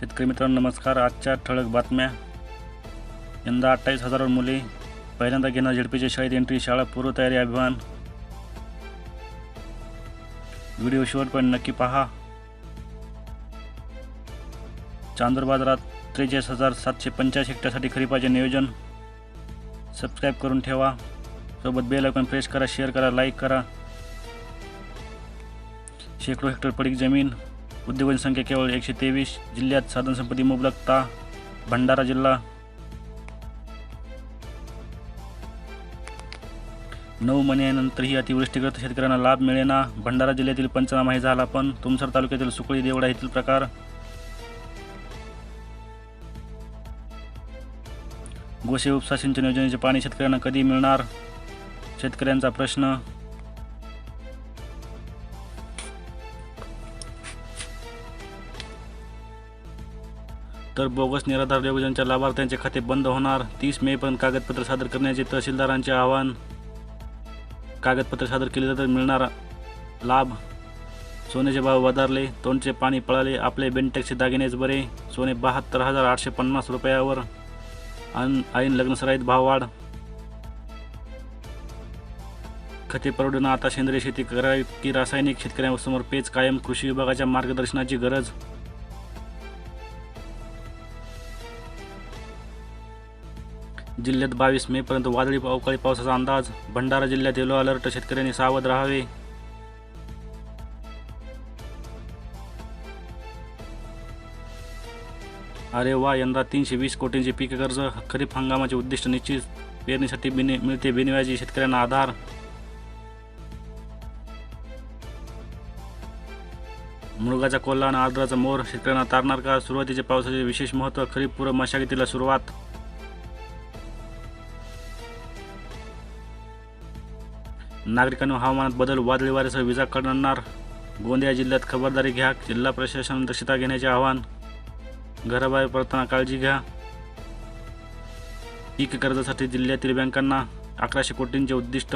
शेतकरी मित्रांनो नमस्कार. आजच्या ठळक बातम्या. यंदा 28,000 मुले पहिल्यांदा घेणार झेडपीच्या शाळेत एंट्री. शाळा पूर्वतयारी अभियान. व्हिडिओ शेवटपर्यंत नक्की पहा. चांदूर बाजारात 43,785 हेक्टरसाठी खरीपाचे नियोजन. सबस्क्राईब करून ठेवा. सोबत बेल आयकॉन प्रेस करा, शेअर करा, लाईक करा. शेकडो हेक्टर पडीक जमीन. उद्योगांची संख्या केवळ 123. जिल्ह्यात साधनसंपत्ती मुबलकता. भंडारा जिल्हा. 9 महिन्यानंतरही अतिवृष्टीग्रस्त शेतकऱ्यांना लाभ मिळेना. भंडारा जिल्ह्यातील पंचनामा झाला, पण तुमसर तालुक्यातील सुकळी देवडा येथील प्रकार. गोसे उपसा सिंचन योजनेचे पाणी शेतकऱ्यांना कधी मिळणार? शेतकऱ्यांचा प्रश्न. तर बोगस निराधार योजनेच्या लाभार्थ्यांचे खाते बंद होणार. 30 मे पर्यंत कागदपत्र सादर करण्याचे तहसीलदारांचे आवाहन. कागदपत्र सादर केले तर मिळणार लाभ. सोन्याचे भाव वधारले, तोंडचे पाणी पळाले. आपले बेनटेकचे दागिनेच बरे. सोने 72,850 रुपयावर. ऐन लग्नसराईत भाववाढ. खते परवडणं आता सेंद्रिय शेती करावी की रासायनिक? शेतकऱ्यांसमोर पेच कायम. कृषी विभागाच्या मार्गदर्शनाची गरज. जिल्ह्यात 22 मे पर्यंत वादळी अवकाळी पावसाचा अंदाज. भंडारा जिल्ह्यात येलो अलर्ट. शेतकऱ्यांनी सावध राहावे. अरे वा, यंदा 320 कोटींचे पीक कर्ज. खरीप हंगामाचे उद्दिष्ट निश्चित. पेरणीसाठी मिळते बिनव्याजी शेतकऱ्यांना आधार. मृगाचा कोल्हा आणि आर्द्राचा मोर शेतकऱ्यांना तारणार का? सुरुवातीचे पावसाचे विशेष महत्त्व. खरीप पूर्व मशागतीला सुरुवात. नागरिकांना हवामानात बदल. वादळी वाऱ्यासह विजा कडणार. गोंदिया जिल्ह्यात खबरदारी घ्या. जिल्हा प्रशासन दक्षता घेण्याचे आवाहन. घराबाहेर पडताना काळजी घ्या. पीक कर्जासाठी जिल्ह्यातील बँकांना 1100 कोटींचे उद्दिष्ट.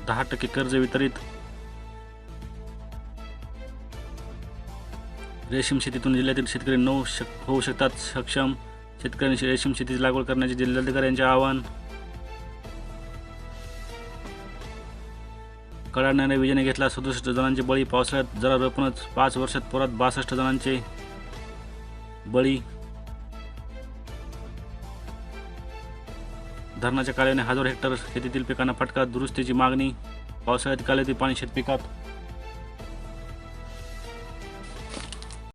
10% कर्ज वितरित. रेशीम शेतीतून जिल्ह्यातील शेतकरी होऊ शकतात सक्षम. शेतकऱ्यांनी रेशीम शेतीची लागवड करण्याचे जिल्हाधिकाऱ्यांचे आवाहन. कडाडणाऱ्या विजेने घेतला 67 जणांचे बळी. पावसाळ्यात जरा रोपणच. 5 वर्षात पोरात 62 जणांचे बळी. धरणाच्या कालव्याने हजारो हेक्टर शेतीतील पिकांना फटका. दुरुस्तीची मागणी. पावसाळ्यात कालव्यातील पाणी शेतपिकात.